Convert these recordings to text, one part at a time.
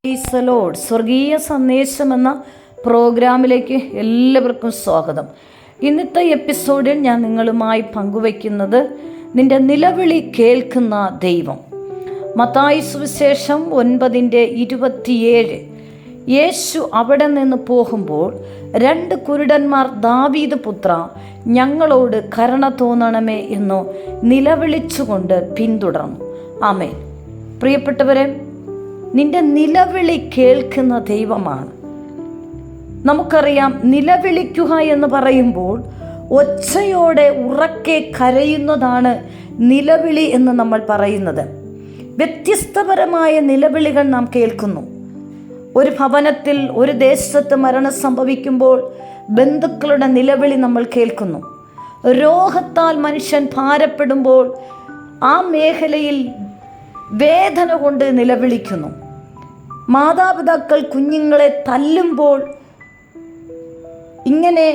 Praise the Lord. സ്വർഗീയ സന്ദേശം എന്ന പ്രോഗ്രാമിലേക്ക് എല്ലാവർക്കും സ്വാഗതം. ഇന്നത്തെ എപ്പിസോഡിൽ ഞാൻ നിങ്ങളുമായി പങ്കുവയ്ക്കുന്നത് നിന്റെ നിലവിളി കേൾക്കുന്ന ദൈവം. മത്തായി സുവിശേഷം 9:27. യേശു അവിടെ നിന്ന് പോകുമ്പോൾ 2 കുരുടന്മാർ ദാവീദ് പുത്ര, ഞങ്ങളോട് കരുണ തോന്നണമേ എന്ന് നിലവിളിച്ചുകൊണ്ട് പിന്തുടർന്നു. ആമേൻ. പ്രിയപ്പെട്ടവരെ, നിന്റെ നിലവിളി കേൾക്കുന്ന ദൈവമാണ്. നമുക്കറിയാം, നിലവിളിക്കുക എന്ന് പറയുമ്പോൾ ഒച്ചയോടെ ഉറക്കെ കരയുന്നതാണ് നിലവിളി എന്ന് നമ്മൾ പറയുന്നത്. വ്യത്യസ്തപരമായ നിലവിളികൾ നാം കേൾക്കുന്നു. ഒരു ഭവനത്തിൽ, ഒരു ദേശത്ത് മരണം സംഭവിക്കുമ്പോൾ ബന്ധുക്കളുടെ നിലവിളി നമ്മൾ കേൾക്കുന്നു. രോഗത്താൽ മനുഷ്യൻ ഭാരപ്പെടുമ്പോൾ ആ മേഖലയിൽ വേദന കൊണ്ട് നിലവിളിക്കുന്നു. മാതാപിതാക്കൾ കുഞ്ഞുങ്ങളെ തല്ലുമ്പോൾ ഇങ്ങനെ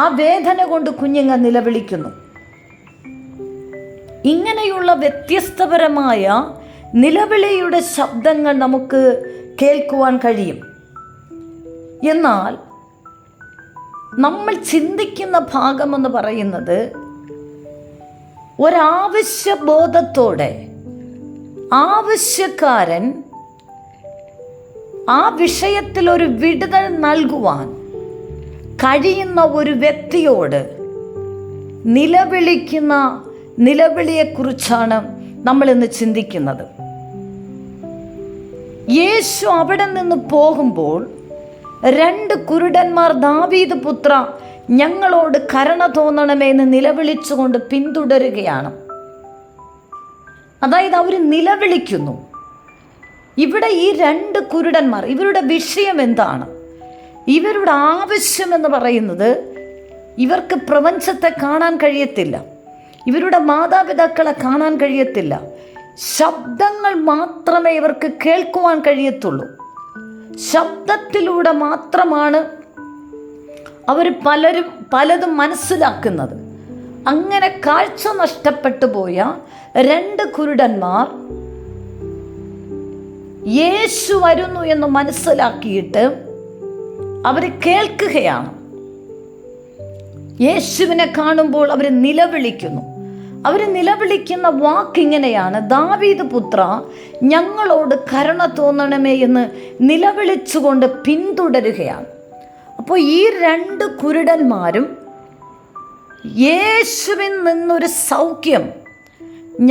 ആ വേദന കൊണ്ട് കുഞ്ഞുങ്ങൾ നിലവിളിക്കുന്നു. ഇങ്ങനെയുള്ള വ്യത്യസ്തപരമായ നിലവിളിയുടെ ശബ്ദങ്ങൾ നമുക്ക് കേൾക്കുവാൻ കഴിയും. എന്നാൽ നമ്മൾ ചിന്തിക്കുന്ന ഭാഗമെന്ന് പറയുന്നത്, ഒരാവശ്യബോധത്തോടെ ആവശ്യക്കാരൻ ആ വിഷയത്തിൽ ഒരു വിടുതൽ നൽകുവാൻ കഴിയുന്ന ഒരു വ്യക്തിയോട് നിലവിളിക്കുന്ന നിലവിളിയെക്കുറിച്ചാണ് നമ്മൾ ഇന്ന് ചിന്തിക്കുന്നത്. യേശു അവിടെ നിന്ന് പോകുമ്പോൾ 2 കുരുടന്മാർ ദാവീദ് പുത്ര, ഞങ്ങളോട് കരുണ തോന്നണമേ എന്ന് നിലവിളിച്ചുകൊണ്ട് പിന്തുടരുകയാണ്. അതായത് അവർ നിലവിളിക്കുന്നു. ഇവിടെ ഈ 2 കുരുടന്മാർ, ഇവരുടെ വിഷയം എന്താണ്? ഇവരുടെ ആവശ്യം എന്ന് പറയുന്നത്, ഇവർക്ക് പ്രപഞ്ചത്തെ കാണാൻ കഴിയത്തില്ല, ഇവരുടെ മാതാപിതാക്കളെ കാണാൻ കഴിയത്തില്ല, ശബ്ദങ്ങൾ മാത്രമേ ഇവർക്ക് കേൾക്കുവാൻ കഴിയത്തുള്ളൂ. ശബ്ദത്തിലൂടെ മാത്രമാണ് അവർ പലതും മനസ്സിലാക്കുന്നത്. അങ്ങനെ കാഴ്ച നഷ്ടപ്പെട്ടു പോയ 2 കുരുടന്മാർ യേശു വരുന്നു എന്ന് മനസ്സിലാക്കിയിട്ട് അവർ കേൾക്കുകയാണ്. യേശുവിനെ കാണുമ്പോൾ അവർ നിലവിളിക്കുന്നു. അവർ നിലവിളിക്കുന്ന വാക്കിങ്ങനെയാണ്: ദാവീദ് പുത്ര, ഞങ്ങളോട് കരുണ തോന്നണമേ എന്ന് നിലവിളിച്ചുകൊണ്ട് പിന്തുടരുകയാണ്. അപ്പോൾ ഈ 2 കുരുടന്മാരും യേശുവിൽ നിന്നൊരു സൗഖ്യം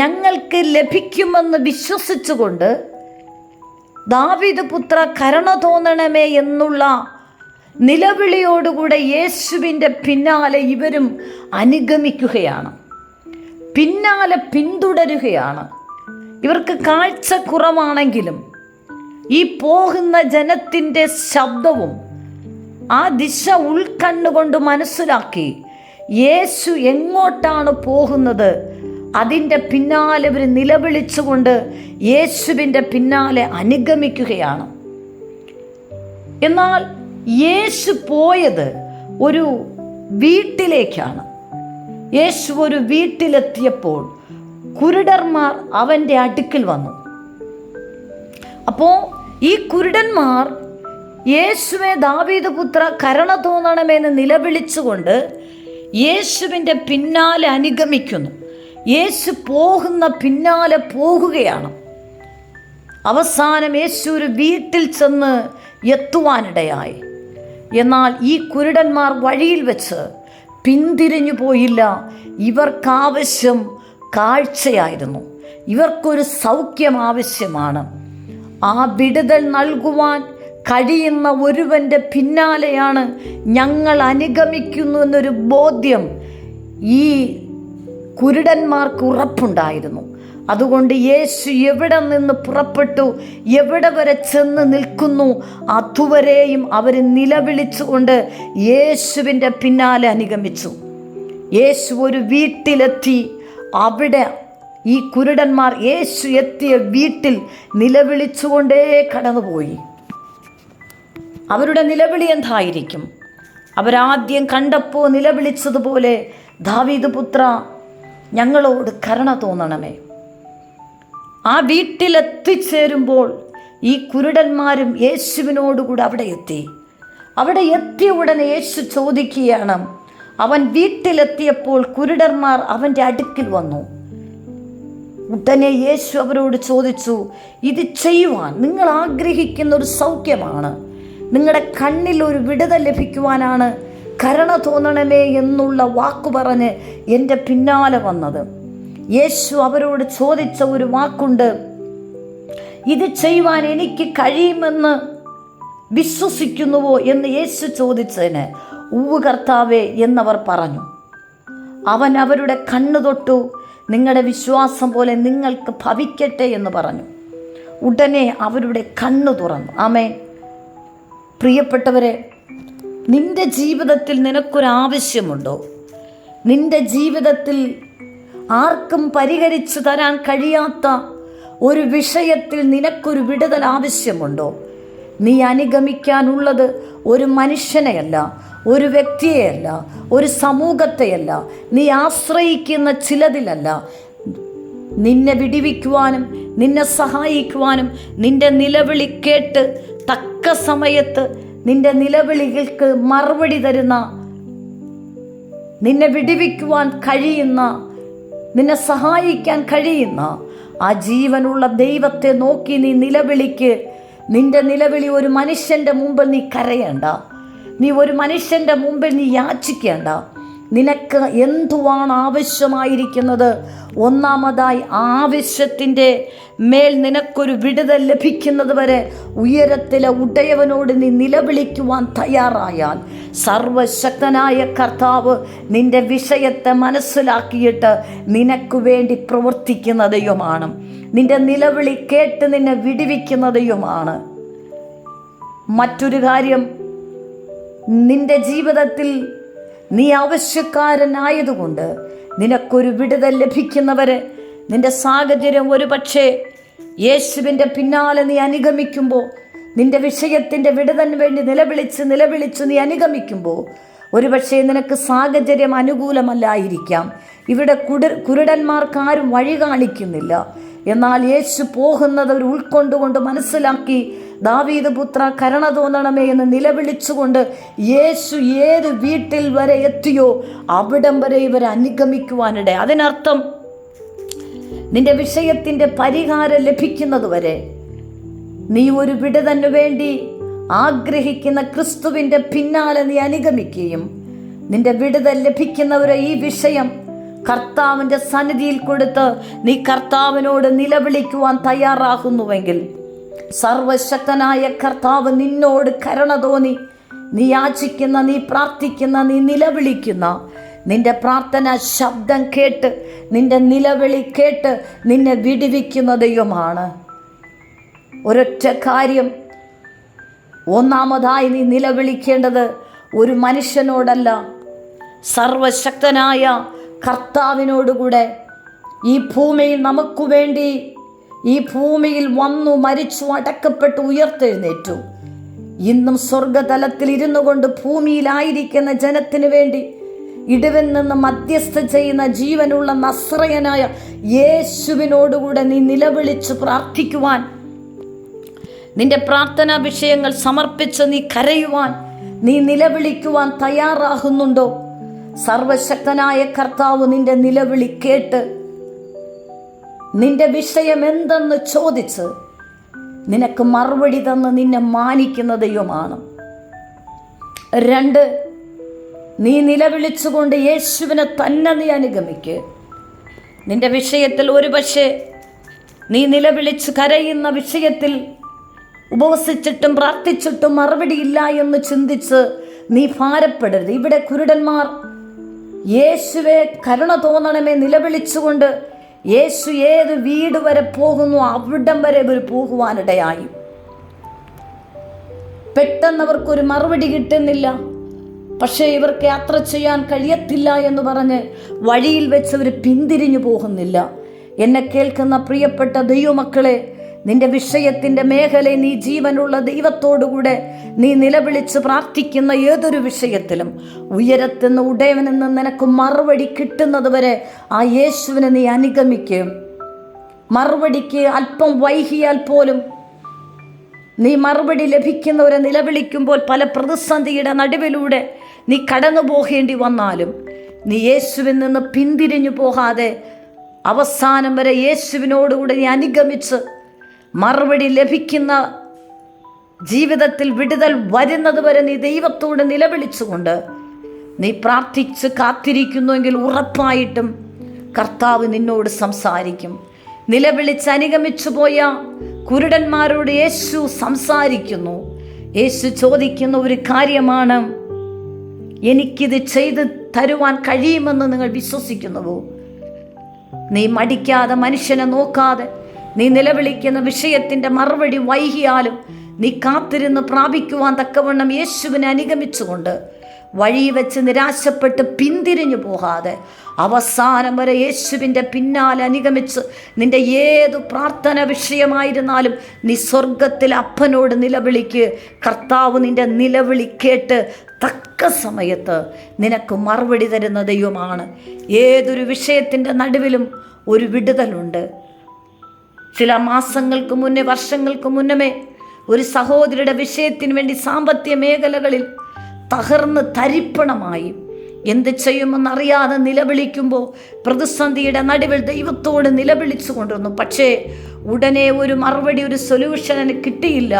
ഞങ്ങൾക്ക് ലഭിക്കുമെന്ന് വിശ്വസിച്ചുകൊണ്ട് ദാവീദ് പുത്ര കരുണ തോന്നണമേ എന്നുള്ള നിലവിളിയോടുകൂടെ യേശുവിൻ്റെ പിന്നാലെ ഇവരും അനുഗമിക്കുകയാണ്, പിന്നാലെ പിന്തുടരുകയാണ്. ഇവർക്ക് കാഴ്ച കുറവാണെങ്കിലും ഈ പോകുന്ന ജനത്തിൻ്റെ ശബ്ദവും ആ ദിശ ഉൾക്കണ്ണുകൊണ്ട് മനസ്സിലാക്കി യേശു എങ്ങോട്ടാണ് പോകുന്നത് അതിൻ്റെ പിന്നാലെ ഇവർ നിലവിളിച്ചുകൊണ്ട് യേശുവിൻ്റെ പിന്നാലെ അനുഗമിക്കുകയാണ്. എന്നാൽ യേശു പോയത് ഒരു വീട്ടിലേക്കാണ്. യേശു ഒരു വീട്ടിലെത്തിയപ്പോൾ കുരുടന്മാർ അവൻ്റെ അടുക്കൽ വന്നു. അപ്പോൾ ഈ കുരുടന്മാർ യേശുവേ ദാവീദ് പുത്ര കരുണ തോന്നണമെന്ന് നിലവിളിച്ചുകൊണ്ട് യേശുവിൻ്റെ പിന്നാലെ അനുഗമിക്കുന്നു. യേശു പോകുന്ന പിന്നാലെ പോകുകയാണ്. അവസാനം യേശു ഒരു വീട്ടിൽ ചെന്ന് എത്തുവാനിടയായി. എന്നാൽ ഈ കുരുടന്മാർ വഴിയിൽ വെച്ച് പിന്തിരിഞ്ഞു പോയില്ല. ഇവർക്കാവശ്യം കാഴ്ചയായിരുന്നു. ഇവർക്കൊരു സൗഖ്യം ആവശ്യമാണ്. ആ വിടുതൽ നൽകുവാൻ കഴിയുന്ന ഒരുവൻ്റെ പിന്നാലെയാണ് ഞങ്ങൾ അനുഗമിക്കുന്നു എന്നൊരു ബോധ്യം ഈ കുരുടന്മാർക്ക് ഉറപ്പുണ്ടായിരുന്നു. അതുകൊണ്ട് യേശു എവിടെ നിന്ന് പുറപ്പെട്ടു, എവിടെ വരെ ചെന്ന് നിൽക്കുന്നു, അതുവരെയും അവർ നിലവിളിച്ചുകൊണ്ട് യേശുവിൻ്റെ പിന്നാലെ അനുഗമിച്ചു. യേശു ഒരു വീട്ടിലെത്തി. അവിടെ ഈ കുരുടന്മാർ യേശു എത്തിയ വീട്ടിൽ നിലവിളിച്ചുകൊണ്ടേ കടന്നുപോയി. അവരുടെ നിലവിളി എന്തായിരിക്കും? അവരാദ്യം കണ്ടപ്പോൾ നിലവിളിച്ചതുപോലെ, ദാവീദ് പുത്ര, ഞങ്ങളോട് കരുണ തോന്നണമേ. ആ വീട്ടിലെത്തിച്ചേരുമ്പോൾ ഈ കുരുടന്മാരും യേശുവിനോടുകൂടെ അവിടെ എത്തി. അവിടെ എത്തിയ ഉടനെ യേശു ചോദിക്കുകയാണ്. അവൻ വീട്ടിലെത്തിയപ്പോൾ കുരുടന്മാർ അവൻ്റെ അടുക്കിൽ വന്നു. ഉടനെ യേശു അവരോട് ചോദിച്ചു, ഇത് ചെയ്യുവാൻ നിങ്ങൾ ആഗ്രഹിക്കുന്ന ഒരു സൗഖ്യമാണ്, നിങ്ങളുടെ കണ്ണിൽ ഒരു വിടുതൽ ലഭിക്കുവാനാണ് കരുണ തോന്നണമേ എന്നുള്ള വാക്കു പറഞ്ഞ് എൻ്റെ പിന്നാലെ വന്നത്. യേശു അവരോട് ചോദിച്ച ഒരു വാക്കുണ്ട്, ഇത് ചെയ്യുവാൻ എനിക്ക് കഴിയുമെന്ന് വിശ്വസിക്കുന്നുവോ എന്ന് യേശു ചോദിച്ചതിന് ഉവ്വ് കർത്താവേ എന്നവർ പറഞ്ഞു. അവൻ അവരുടെ കണ്ണു തൊട്ടു, നിങ്ങളുടെ വിശ്വാസം പോലെ നിങ്ങൾക്ക് ഭവിക്കട്ടെ എന്ന് പറഞ്ഞു. ഉടനെ അവരുടെ കണ്ണു തുറന്നു. ആമേൻ. പ്രിയപ്പെട്ടവരെ, നിന്റെ ജീവിതത്തിൽ നിനക്കൊരാവശ്യമുണ്ടോ? നിന്റെ ജീവിതത്തിൽ ആർക്കും പരിഹരിച്ചു തരാൻ കഴിയാത്ത ഒരു വിഷയത്തിൽ നിനക്കൊരു വിടുതൽ ആവശ്യമുണ്ടോ? നീ അനുഗമിക്കാനുള്ളത് ഒരു മനുഷ്യനെയല്ല, ഒരു വ്യക്തിയെയല്ല, ഒരു സമൂഹത്തെയല്ല, നീ ആശ്രയിക്കുന്ന ചിലതിലല്ല. നിന്നെ വിടിവിക്കുവാനും നിന്നെ സഹായിക്കുവാനും നിന്റെ നിലവിളി കേട്ട് തക്ക സമയത്ത് നിന്റെ നിലവിളികൾക്ക് മറുപടി തരുന്ന, നിന്നെ വിടിവിക്കുവാൻ കഴിയുന്ന, നിന്നെ സഹായിക്കാൻ കഴിയുന്ന ആ ജീവനുള്ള ദൈവത്തെ നോക്കി നീ നിലവിളിക്ക്. നിന്റെ നിലവിളി ഒരു മനുഷ്യൻ്റെ മുമ്പിൽ നീ കരയേണ്ട, നീ ഒരു മനുഷ്യൻ്റെ മുമ്പിൽ നീ യാചിക്കേണ്ട. നിനക്ക് എന്തുവാണ് ആവശ്യമായിരിക്കുന്നത്? ഒന്നാമതായി ആവശ്യത്തിൻ്റെ മേൽ നിനക്കൊരു വിടുതൽ ലഭിക്കുന്നത് വരെ ഉയരത്തിലെ ഉടയവനോട് നീ നിലവിളിക്കുവാൻ തയ്യാറായാൽ സർവശക്തനായ കർത്താവ് നിന്റെ വിഷയത്തെ മനസ്സിലാക്കിയിട്ട് നിനക്ക് വേണ്ടി പ്രവർത്തിക്കുന്ന ദൈവമാണ്. നിന്റെ നിലവിളി കേട്ട് നിന്നെ വിടുവിക്കുന്ന ദൈവമാണ്. മറ്റൊരു കാര്യം, നിന്റെ ജീവിതത്തിൽ നീ ആവശ്യക്കാരനായതുകൊണ്ട് നിനക്കൊരു വിടുതൽ ലഭിക്കുന്നവരെ നിന്റെ സാഹചര്യം ഒരു പക്ഷേ യേശുവിൻ്റെ പിന്നാലെ നീ അനുഗമിക്കുമ്പോൾ, നിന്റെ വിഷയത്തിൻ്റെ വിടുതലിന് വേണ്ടി നിലവിളിച്ച് നീ അനുഗമിക്കുമ്പോൾ ഒരുപക്ഷെ നിനക്ക് സാഹചര്യം അനുകൂലമല്ലായിരിക്കാം. ഇവിടെ കുരുടന്മാർക്കാരും വഴി കാണിക്കുന്നില്ല. എന്നാൽ യേശു പോകുന്നത് അവർ ഉൾക്കൊണ്ടുകൊണ്ട് മനസ്സിലാക്കി, ദാവീദ് പുത്ര കരുണ തോന്നണമേ എന്ന് നിലവിളിച്ചുകൊണ്ട് യേശു ഏത് വീട്ടിൽ വരെ എത്തിയോ അവിടം വരെ ഇവർ അനുഗമിക്കുവാനിടെ. അതിനർത്ഥം നിന്റെ വിഷയത്തിൻ്റെ പരിഹാരം ലഭിക്കുന്നതുവരെ നീ ഒരു വിടുതലിനു വേണ്ടി ആഗ്രഹിക്കുന്ന ക്രിസ്തുവിൻ്റെ പിന്നാലെ നീ അനുഗമിക്കുകയും നിന്റെ വിടുതൽ ലഭിക്കുന്നവരെ ഈ വിഷയം കർത്താവിൻ്റെ സന്നിധിയിൽ കൊടുത്ത് നീ കർത്താവിനോട് നിലവിളിക്കുവാൻ തയ്യാറാകുന്നുവെങ്കിൽ സർവശക്തനായ കർത്താവ് നിന്നോട് കരുണ തോന്നി നീ യാചിക്കുന്ന, നീ പ്രാർത്ഥിക്കുന്ന, നീ നിലവിളിക്കുന്ന നിന്റെ പ്രാർത്ഥന ശബ്ദം കേട്ട്, നിന്റെ നിലവിളി കേട്ട് നിന്നെ വിടുവിക്കുന്ന ദൈവമാണ്. ഒരൊറ്റ കാര്യം, ഒന്നാമതായി നീ നിലവിളിക്കേണ്ടത് ഒരു മനുഷ്യനോടല്ല, സർവശക്തനായ കർത്താവിനോടുകൂടെ. ഈ ഭൂമിയിൽ നമുക്ക് വേണ്ടി ഈ ഭൂമിയിൽ വന്നു മരിച്ചു അടക്കപ്പെട്ടു ഉയർത്തെഴുന്നേറ്റു. ഇന്നും സ്വർഗതലത്തിൽ ഇരുന്നു കൊണ്ട് ഭൂമിയിലായിരിക്കുന്ന ജനത്തിനു വേണ്ടി ഇടിവിൽ നിന്ന് മധ്യസ്ഥ ചെയ്യുന്ന ജീവനുള്ള നസ്രയനായ യേശുവിനോടുകൂടെ നീ നിലവിളിച്ച് പ്രാർത്ഥിക്കുവാൻ, നിന്റെ പ്രാർത്ഥനാ വിഷയങ്ങൾ സമർപ്പിച്ച് നീ കരയുവാൻ, നീ നിലവിളിക്കുവാൻ തയ്യാറാകുന്നുണ്ടോ? സർവശക്തനായ കർത്താവ് നിന്റെ നിലവിളി കേട്ട് നിന്റെ വിഷയം എന്തെന്ന് ചോദിച്ച് നിനക്ക് മറുപടി തന്ന് നിന്നെ മാനിക്കുന്ന ദൈവമാണ്. 2, നീ നിലവിളിച്ചുകൊണ്ട് യേശുവിനെ തന്നെ നീ അനുഗമിക്ക്. നിന്റെ വിഷയത്തിൽ ഒരുപക്ഷെ നീ നിലവിളിച്ച് കരയുന്ന വിഷയത്തിൽ ഉപവസിച്ചിട്ടും പ്രാർത്ഥിച്ചിട്ടും മറുപടിയില്ല എന്ന് ചിന്തിച്ച് നീ ഭാരപ്പെടരുത്. ഇവിടെ കുരുടന്മാർ യേശുവെ കരുണ തോന്നണമേ നിലവിളിച്ചുകൊണ്ട് യേശു ഏത് വീട് വരെ പോകുന്നു അവിടം വരെ ഇവർ പോകുവാനിടയായി. പെട്ടെന്നവർക്കൊരു മറുപടി കിട്ടുന്നില്ല. പക്ഷേ ഇവർക്ക് യാത്ര ചെയ്യാൻ കഴിയത്തില്ല എന്ന് പറഞ്ഞ് വഴിയിൽ വെച്ച് അവർ പിന്തിരിഞ്ഞു പോകുന്നില്ല. എന്നെ കേൾക്കുന്ന പ്രിയപ്പെട്ട ദൈവമക്കളെ, നിന്റെ വിഷയത്തിൻ്റെ മേഖലയിൽ നീ ജീവനുള്ള ദൈവത്തോടുകൂടെ നീ നിലവിളിച്ച് പ്രാർത്ഥിക്കുന്ന ഏതൊരു വിഷയത്തിലും ഉയരത്തുനിന്ന് ഉടയവനിൽ നിന്ന് നിനക്ക് മറുപടി കിട്ടുന്നത് വരെ ആ യേശുവിനെ നീ അനുഗമിക്കും. മറുപടിക്ക് അല്പം വൈകിയാൽ പോലും നീ മറുപടി ലഭിക്കുന്നവരെ നിലവിളിക്കുമ്പോൾ പല പ്രതിസന്ധിയുടെ നടുവിലൂടെ നീ കടന്നു പോകേണ്ടി വന്നാലും നീ യേശുവിൽ നിന്ന് പിന്തിരിഞ്ഞു പോകാതെ അവസാനം വരെ യേശുവിനോടുകൂടെ നീ അനുഗമിച്ച് മറുപടി ലഭിക്കുന്ന ജീവിതത്തിൽ വിടുതൽ വരുന്നത് വരെ നീ ദൈവത്തോട് നിലവിളിച്ചുകൊണ്ട് നീ പ്രാർത്ഥിച്ച് കാത്തിരിക്കുന്നുവെങ്കിൽ ഉറപ്പായിട്ടും കർത്താവ് നിന്നോട് സംസാരിക്കും. നിലവിളിച്ച് അനുഗമിച്ചു പോയ കുരുടന്മാരോട് യേശു സംസാരിക്കുന്നു. യേശു ചോദിക്കുന്ന ഒരു കാര്യമാണ്, എനിക്കിത് ചെയ്ത് തരുവാൻ കഴിയുമെന്ന് നിങ്ങൾ വിശ്വസിക്കുന്നുവോ? നീ മടിക്കാതെ, മനുഷ്യനെ നോക്കാതെ, നീ നിലവിളിക്കുന്ന വിഷയത്തിൻ്റെ മറുപടി വൈകിയാലും നീ കാത്തിരുന്ന് പ്രാപിക്കുവാൻ തക്കവണ്ണം യേശുവിനെ അനുഗമിച്ചുകൊണ്ട് വഴി വെച്ച് നിരാശപ്പെട്ട് പിന്തിരിഞ്ഞു പോകാതെ അവസാനം വരെ യേശുവിൻ്റെ പിന്നാലെ അനുഗമിച്ച് നിൻ്റെ ഏതു പ്രാർത്ഥന വിഷയമായിരുന്നാലും നീ സ്വർഗത്തിൽ അപ്പനോട് നിലവിളിക്ക്. കർത്താവ് നിൻ്റെ നിലവിളി കേട്ട് തക്ക സമയത്ത് നിനക്ക് മറുപടി തരുന്ന ദൈവമാണ്. ഏതൊരു വിഷയത്തിൻ്റെ നടുവിലും ഒരു വിടുതലുണ്ട്. ചില മാസങ്ങൾക്ക് മുന്നേ, വർഷങ്ങൾക്ക് മുന്നമേ ഒരു സഹോദരിയുടെ വിഷയത്തിന് വേണ്ടി സാമ്പത്തിക മേഖലകളിൽ തകർന്ന് തരിപ്പണമായി എന്ത് ചെയ്യുമെന്നറിയാതെ നിലവിളിക്കുമ്പോൾ പ്രതിസന്ധിയുടെ നടുവിൽ ദൈവത്തോട് നിലവിളിച്ചു കൊണ്ടിരുന്നു. പക്ഷേ ഉടനെ ഒരു മറുപടി, ഒരു സൊല്യൂഷൻ കിട്ടിയില്ല.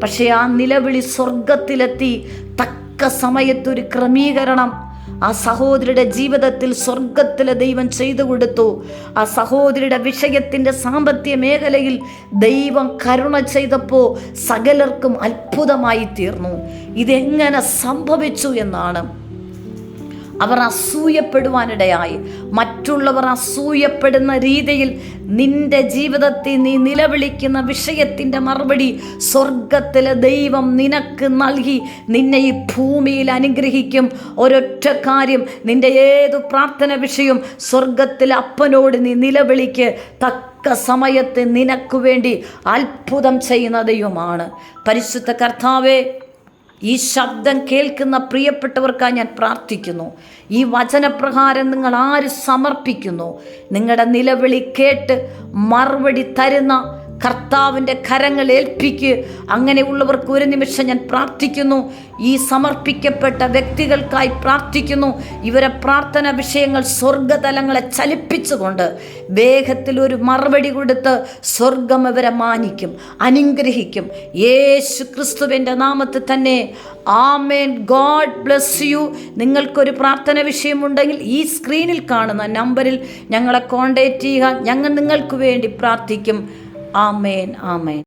പക്ഷേ ആ നിലവിളി സ്വർഗത്തിലെത്തി. തക്ക സമയത്തൊരു ക്രമീകരണം ആ സഹോദരിയുടെ ജീവിതത്തിൽ സ്വർഗത്തിലെ ദൈവം ചെയ്തു കൊടുത്തു. ആ സഹോദരിയുടെ വിഷയത്തിൻ്റെ സാമ്പത്തിക മേഖലയിൽ ദൈവം കരുണ ചെയ്തപ്പോൾ സകലർക്കും അത്ഭുതമായി തീർന്നു. ഇതെങ്ങനെ സംഭവിച്ചു എന്നാണ് അവർ അസൂയപ്പെടുവാനിടയായി. മറ്റുള്ളവർ അസൂയപ്പെടുന്ന രീതിയിൽ നിന്റെ ജീവിതത്തിൽ നീ നിലവിളിക്കുന്ന വിഷയത്തിൻ്റെ മറുപടി സ്വർഗത്തിലെ ദൈവം നിനക്ക് നൽകി നിന്നെ ഈ ഭൂമിയിൽ അനുഗ്രഹിക്കും. ഒരൊറ്റ കാര്യം, നിന്റെ ഏതു പ്രാർത്ഥന വിഷയം സ്വർഗത്തിലെ അപ്പനോട് നീ നിലവിളിക്ക്. തക്ക സമയത്ത് നിനക്ക് വേണ്ടി അത്ഭുതം ചെയ്യുന്ന ദൈവമാണ്. പരിശുദ്ധ കർത്താവേ, ഈ ശബ്ദം കേൾക്കുന്ന പ്രിയപ്പെട്ടവർക്കായി ഞാൻ പ്രാർത്ഥിക്കുന്നു. ഈ വചനപ്രകാരം നിങ്ങൾ ആര് സമർപ്പിക്കുന്നു, നിങ്ങളുടെ നിലവിളി കേട്ട് മറുപടി തരുന്ന കർത്താവിൻ്റെ കരങ്ങൾ ഏൽപ്പിക്ക്. അങ്ങനെയുള്ളവർക്ക് ഒരു നിമിഷം ഞാൻ പ്രാർത്ഥിക്കുന്നു. ഈ സമർപ്പിക്കപ്പെട്ട വ്യക്തികൾക്കായി പ്രാർത്ഥിക്കുന്നു. ഇവരെ പ്രാർത്ഥന വിഷയങ്ങൾ സ്വർഗതലങ്ങളെ ചലിപ്പിച്ചുകൊണ്ട് വേഗത്തിൽ ഒരു മറുപടി കൊടുത്ത് സ്വർഗം ഇവരെ മാനിക്കും, അനുഗ്രഹിക്കും. യേശു ക്രിസ്തുവിൻ്റെ നാമത്തിൽ തന്നെ ആമേൻ. God bless you. നിങ്ങൾക്കൊരു പ്രാർത്ഥന വിഷയമുണ്ടെങ്കിൽ ഈ സ്ക്രീനിൽ കാണുന്ന നമ്പറിൽ ഞങ്ങളെ കോൺടാക്റ്റ് ചെയ്യുക. ഞങ്ങൾ നിങ്ങൾക്ക് വേണ്ടി പ്രാർത്ഥിക്കും. ആമേൻ, ആമേൻ.